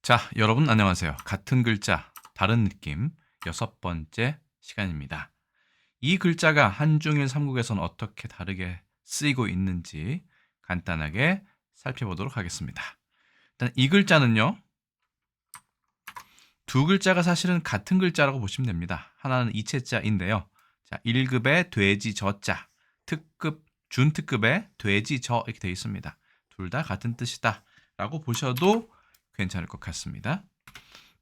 자, 여러분 안녕하세요. 같은 글자, 다른 느낌 6번째 시간입니다. 이 글자가 한중일 삼국에서는 어떻게 다르게 쓰이고 있는지 간단하게 살펴보도록 하겠습니다. 일단 이 글자는요, 두 글자가 사실은 같은 글자라고 보시면 됩니다. 하나는 이체자인데요. 자, 1급의 돼지 저자, 특급, 준특급의 돼지 저 이렇게 되어 있습니다. 둘 다 같은 뜻이다 라고 보셔도 괜찮을 것 같습니다.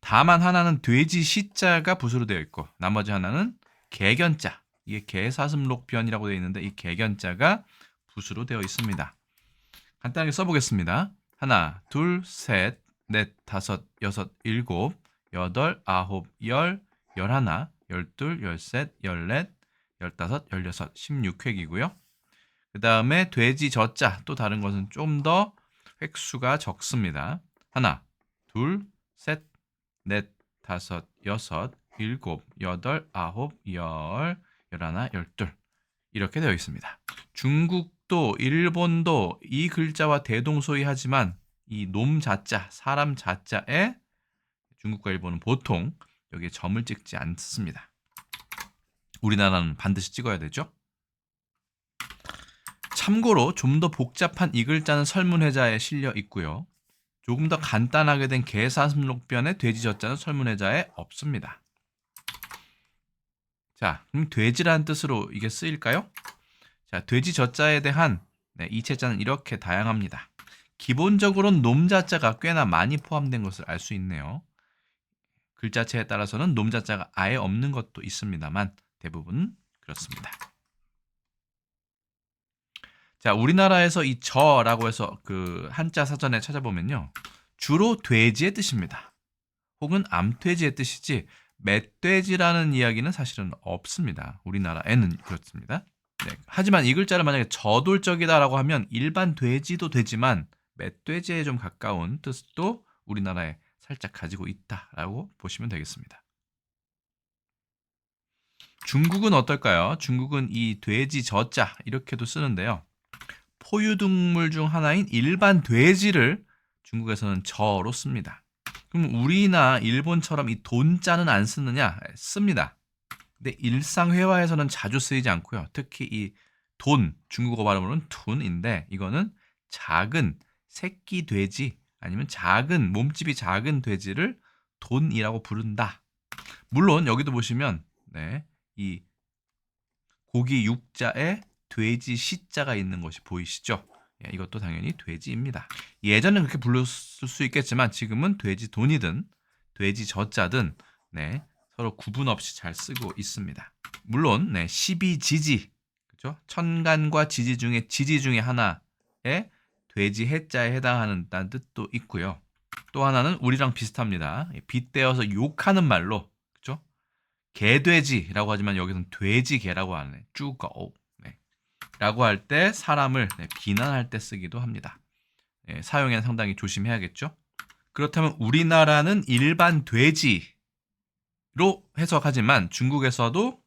다만 하나는 돼지 시자가 붓으로 되어 있고 나머지 하나는 개견자, 이게 개사슴록변이라고 되어 있는데 이 개견자가 붓으로 되어 있습니다. 간단하게 써보겠습니다. 하나, 둘, 셋, 넷, 다섯, 여섯, 일곱, 여덟, 아홉, 열, 열하나, 열둘, 열셋, 열넷, 열다섯, 열여섯, 16획이고요. 그 다음에 돼지 저자, 또 다른 것은 좀 더 획수가 적습니다. 하나, 둘, 셋, 넷, 다섯, 여섯, 일곱, 여덟, 아홉, 열, 열하나, 열둘 이렇게 되어 있습니다. 중국도 일본도 이 글자와 대동소이하지만 이 놈 자자, 사람 자자에 중국과 일본은 보통 여기에 점을 찍지 않습니다. 우리나라는 반드시 찍어야 되죠. 참고로 좀 더 복잡한 이 글자는 설문회자에 실려 있고요. 조금 더 간단하게 된 개사슴록변의 돼지 저자는 설문회자에 없습니다. 자, 그럼 돼지라는 뜻으로 이게 쓰일까요? 자, 돼지 저자에 대한 이체자는 이렇게 다양합니다. 기본적으로는 놈자자가 꽤나 많이 포함된 것을 알 수 있네요. 글자체에 따라서는 놈자자가 아예 없는 것도 있습니다만 대부분 그렇습니다. 자, 우리나라에서 이 저라고 해서 그 한자 사전에 찾아보면요. 주로 돼지의 뜻입니다. 혹은 암돼지의 뜻이지 멧돼지라는 이야기는 사실은 없습니다. 우리나라에는 그렇습니다. 네. 하지만 이 글자를 만약에 저돌적이다라고 하면 일반 돼지도 되지만 멧돼지에 좀 가까운 뜻도 우리나라에 살짝 가지고 있다라고 보시면 되겠습니다. 중국은 어떨까요? 중국은 이 돼지 저자 이렇게도 쓰는데요. 포유동물 중 하나인 일반 돼지를 중국에서는 저로 씁니다. 그럼 우리나 일본처럼 이 돈자는 안 쓰느냐? 씁니다. 근데 일상 회화에서는 자주 쓰이지 않고요. 특히 이 돈, 중국어 발음으로는 둔인데 이거는 작은 새끼 돼지 아니면 작은 몸집이 작은 돼지를 돈이라고 부른다. 물론 여기도 보시면 이 고기 육자에 돼지 시자가 있는 것이 보이시죠? 예, 이것도 당연히 돼지입니다. 예전엔 그렇게 불렀을 수 있겠지만 지금은 돼지 돈이든 돼지 저자든 서로 구분 없이 잘 쓰고 있습니다. 물론 시비지지, 그렇죠? 천간과 지지 중에 하나에 돼지 해자에 해당하는 뜻도 있고요. 또 하나는 우리랑 비슷합니다. 빗대어서 욕하는 말로, 그렇죠? 개돼지라고 하지만 여기서는 돼지개라고 하네. 쭈거. 라고 할 때 사람을 비난할 때 쓰기도 합니다. 사용에는 상당히 조심해야겠죠. 그렇다면 우리나라는 일반 돼지로 해석하지만 중국에서도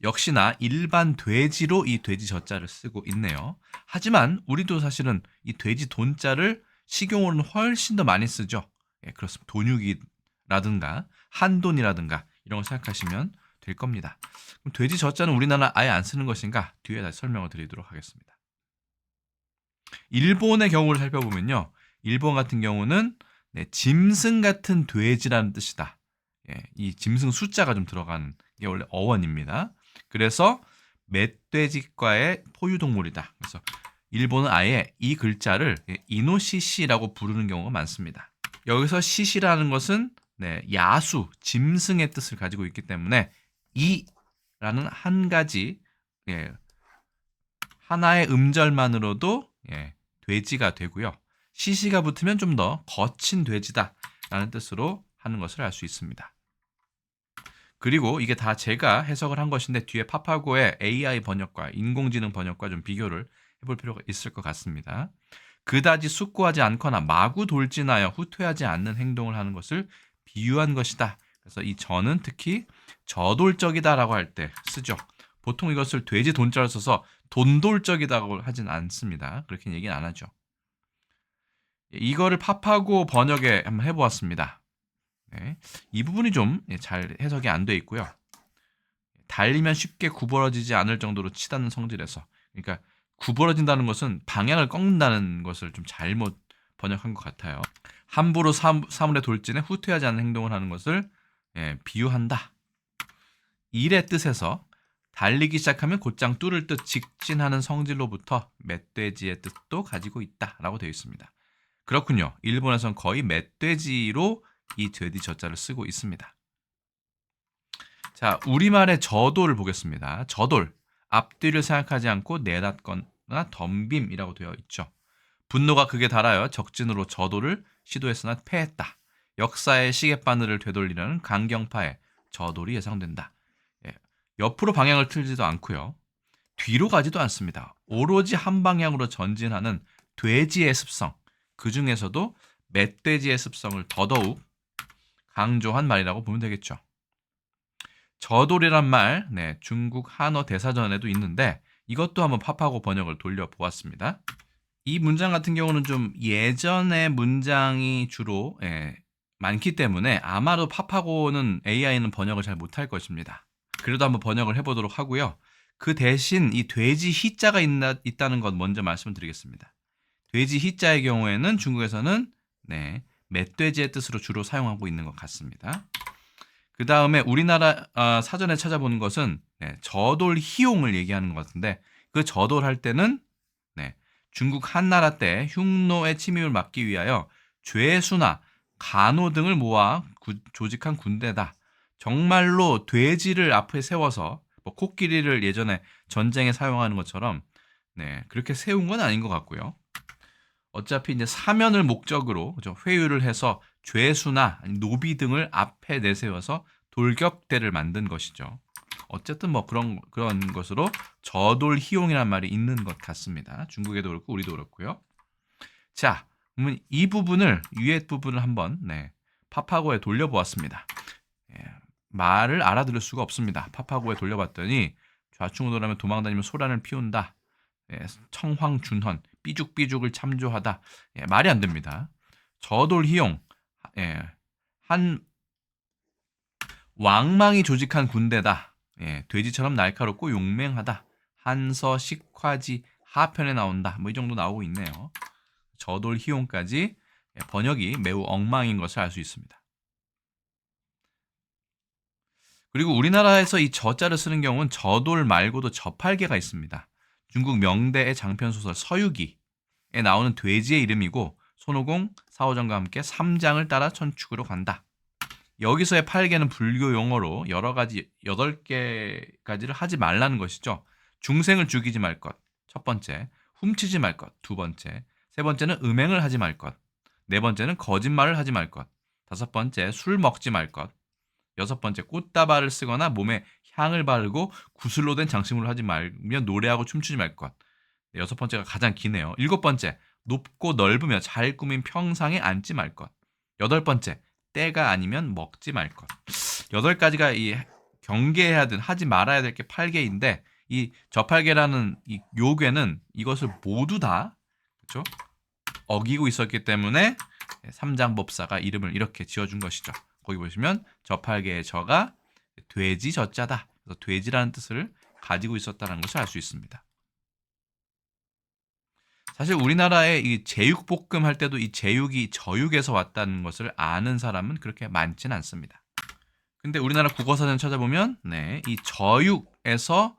역시나 일반 돼지로 이 돼지 저자를 쓰고 있네요. 하지만 우리도 사실은 이 돼지 돈자를 식용으로는 훨씬 더 많이 쓰죠. 그렇습니다. 돈육이라든가 한돈이라든가 이런 걸 생각하시면 될 겁니다. 그럼 돼지 저자는 우리나라 아예 안 쓰는 것인가? 뒤에 다시 설명을 드리도록 하겠습니다. 일본의 경우를 살펴보면요. 일본 같은 경우는 짐승 같은 돼지라는 뜻이다. 이 짐승 숫자가 좀 들어간 게 원래 어원입니다. 그래서 멧돼지과의 포유동물이다. 그래서 일본은 아예 이 글자를 이노시시라고 부르는 경우가 많습니다. 여기서 시시라는 것은 야수, 짐승의 뜻을 가지고 있기 때문에 이라는 한 가지 하나의 음절만으로도 돼지가 되고요. 시시가 붙으면 좀 더 거친 돼지다라는 뜻으로 하는 것을 알 수 있습니다. 그리고 이게 다 제가 해석을 한 것인데 뒤에 파파고의 AI 번역과 인공지능 번역과 좀 비교를 해볼 필요가 있을 것 같습니다. 그다지 숙고하지 않거나 마구 돌진하여 후퇴하지 않는 행동을 하는 것을 비유한 것이다. 그래서 이 저는 특히 저돌적이다라고 할 때 쓰죠. 보통 이것을 돼지 돈자를 써서 돈돌적이다고 하진 않습니다. 그렇게 얘기는 안 하죠. 이거를 파파고 번역에 한번 해보았습니다. 네. 이 부분이 좀 잘 해석이 안 돼 있고요. 달리면 쉽게 구부러지지 않을 정도로 치닫는 성질에서, 그러니까 구부러진다는 것은 방향을 꺾는다는 것을 좀 잘못 번역한 것 같아요. 함부로 사물의 돌진에 후퇴하지 않는 행동을 하는 것을 비유한다. 일의 뜻에서 달리기 시작하면 곧장 뚫을 듯 직진하는 성질로부터 멧돼지의 뜻도 가지고 있다라고 되어 있습니다. 그렇군요. 일본에선 거의 멧돼지로 이 돼지 저자를 쓰고 있습니다. 자, 우리말의 저돌을 보겠습니다. 저돌, 앞뒤를 생각하지 않고 내닫거나 덤빔이라고 되어 있죠. 분노가 극에 달하여 적진으로 저돌을 시도했으나 패했다. 역사의 시계바늘을 되돌리려는 강경파의 저돌이 예상된다. 옆으로 방향을 틀지도 않고요. 뒤로 가지도 않습니다. 오로지 한 방향으로 전진하는 돼지의 습성, 그 중에서도 멧돼지의 습성을 더더욱 강조한 말이라고 보면 되겠죠. 저돌이란 말, 중국 한어 대사전에도 있는데 이것도 한번 파파고 번역을 돌려보았습니다. 이 문장 같은 경우는 좀 예전의 문장이 주로 많기 때문에 아마도 파파고는 AI는 번역을 잘 못할 것입니다. 그래도 한번 번역을 해보도록 하고요. 그 대신 이 돼지 희자가 있다는 것 먼저 말씀을 드리겠습니다. 돼지 희자의 경우에는 중국에서는 멧돼지의 뜻으로 주로 사용하고 있는 것 같습니다. 그 다음에 우리나라 사전에 찾아보는 것은 저돌 희용을 얘기하는 것 같은데, 그 저돌할 때는 중국 한나라 때 흉노의 침입을 막기 위하여 죄수나 간호 등을 모아 조직한 군대다. 정말로 돼지를 앞에 세워서 코끼리를 예전에 전쟁에 사용하는 것처럼 그렇게 세운 건 아닌 것 같고요. 어차피 이제 사면을 목적으로 회유를 해서 죄수나 노비 등을 앞에 내세워서 돌격대를 만든 것이죠. 어쨌든 그런 것으로 저돌 희용이란 말이 있는 것 같습니다. 중국에도 그렇고 우리도 그렇고요. 자, 그러면 이 부분을 위에 부분을 한번 파파고에 돌려보았습니다. 말을 알아들을 수가 없습니다. 파파고에 돌려봤더니 좌충우돌하며 도망다니며 소란을 피운다. 청황준헌, 삐죽삐죽을 참조하다. 말이 안 됩니다. 저돌 희용, 한 왕망이 조직한 군대다. 돼지처럼 날카롭고 용맹하다. 한서 식화지 하편에 나온다. 이 정도 나오고 있네요. 저돌 희용까지 번역이 매우 엉망인 것을 알 수 있습니다. 그리고 우리나라에서 이 저자를 쓰는 경우는 저돌 말고도 저팔계가 있습니다. 중국 명대의 장편소설 서유기에 나오는 돼지의 이름이고 손오공, 사오정과 함께 3장을 따라 천축으로 간다. 여기서의 팔계는 불교 용어로 여러 가지 8개까지를 하지 말라는 것이죠. 중생을 죽이지 말 것, 첫 번째. 훔치지 말 것, 두 번째. 세 번째는 음행을 하지 말 것. 네 번째는 거짓말을 하지 말 것. 다섯 번째, 술 먹지 말 것. 여섯 번째, 꽃다발을 쓰거나 몸에 향을 바르고 구슬로 된 장식물을 하지 말며 노래하고 춤추지 말 것. 여섯 번째가 가장 기네요. 일곱 번째, 높고 넓으며 잘 꾸민 평상에 앉지 말 것. 여덟 번째, 때가 아니면 먹지 말 것. 8가지가 이 경계해야 될, 하지 말아야 될 게 8개인데 이 저팔계라는 이 요괴는 이것을 모두 다 그렇죠? 어기고 있었기 때문에 삼장법사가 이름을 이렇게 지어준 것이죠. 거기 보시면 저팔계의 저가 돼지 저자다. 그래서 돼지라는 뜻을 가지고 있었다는 것을 알 수 있습니다. 사실 우리나라에 이 제육볶음 할 때도 이 제육이 저육에서 왔다는 것을 아는 사람은 그렇게 많지는 않습니다. 근데 우리나라 국어사전 찾아보면 이 저육에서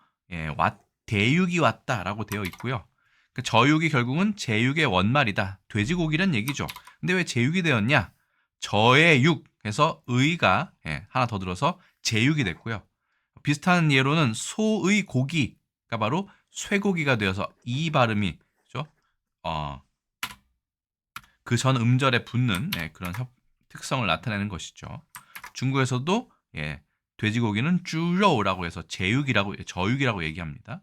대육이 왔다라고 되어 있고요. 그 저육이 결국은 제육의 원말이다. 돼지고기란 얘기죠. 근데 왜 제육이 되었냐? 저의 육에서 의가 하나 더 들어서 제육이 됐고요. 비슷한 예로는 소의 고기가 바로 쇠고기가 되어서 이 발음이 그 전 음절에 붙는 그런 특성을 나타내는 것이죠. 중국에서도 돼지고기는 쭈로우라고 해서 저육이라고 얘기합니다.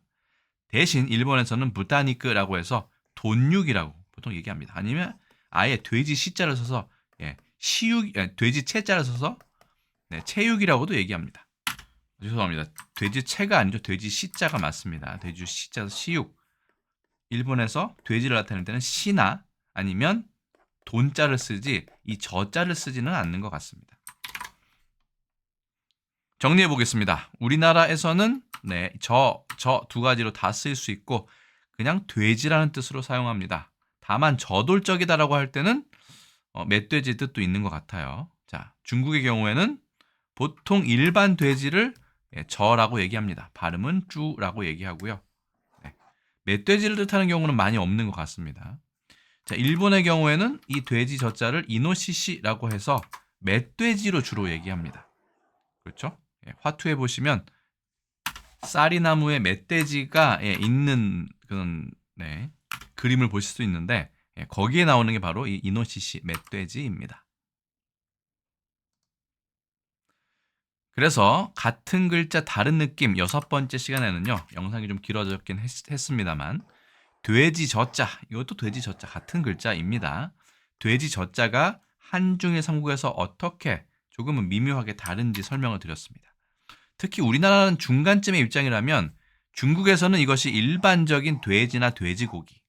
대신 일본에서는 부타니크라고 해서 돈육이라고 보통 얘기합니다. 아니면 아예 돼지 시자를 써서 돼지 채자를 써서 체육이라고도 얘기합니다. 죄송합니다. 돼지 채가 아니죠. 돼지 시자가 맞습니다. 돼지 시자에서 시육. 일본에서 돼지를 나타낼 때는 시나 아니면 돈자를 쓰지 이 저자를 쓰지는 않는 것 같습니다. 정리해 보겠습니다. 우리나라에서는 저 두 가지로 다 쓰일 수 있고 그냥 돼지라는 뜻으로 사용합니다. 다만 저돌적이다라고 할 때는 멧돼지 뜻도 있는 것 같아요. 자, 중국의 경우에는 보통 일반 돼지를 저라고 얘기합니다. 발음은 쭈라고 얘기하고요. 네, 멧돼지를 뜻하는 경우는 많이 없는 것 같습니다. 자, 일본의 경우에는 이 돼지 저자를 이노시시라고 해서 멧돼지로 주로 얘기합니다. 그렇죠? 화투에 보시면 쌀이나무에 멧돼지가 있는 그런 그림을 보실 수 있는데 거기에 나오는 게 바로 이 이노시시 멧돼지입니다. 그래서 같은 글자 다른 느낌 6번째 시간에는요. 영상이 좀 길어졌긴 했습니다만 돼지 저자 이것도 돼지 저자 같은 글자입니다. 돼지 저자가 한중일 삼국에서 어떻게 조금은 미묘하게 다른지 설명을 드렸습니다. 특히 우리나라는 중간쯤의 입장이라면 중국에서는 이것이 일반적인 돼지나 돼지고기,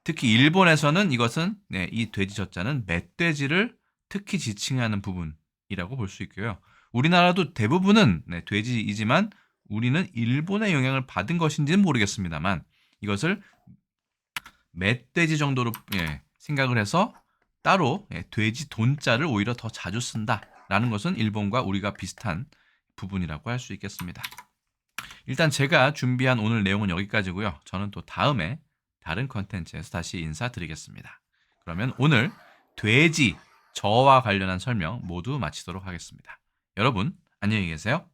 특히 일본에서는 이것은 이 돼지 저자는 멧돼지를 특히 지칭하는 부분이라고 볼 수 있고요. 우리나라도 대부분은 돼지이지만 우리는 일본의 영향을 받은 것인지는 모르겠습니다만 이것을 멧돼지 정도로 생각을 해서 따로 돼지 돈자를 오히려 더 자주 쓴다라는 것은 일본과 우리가 비슷한 부분이라고 할 수 있겠습니다. 일단 제가 준비한 오늘 내용은 여기까지고요. 저는 또 다음에 다른 컨텐츠에서 다시 인사드리겠습니다. 그러면 오늘 돼지, 저와 관련한 설명 모두 마치도록 하겠습니다. 여러분 안녕히 계세요.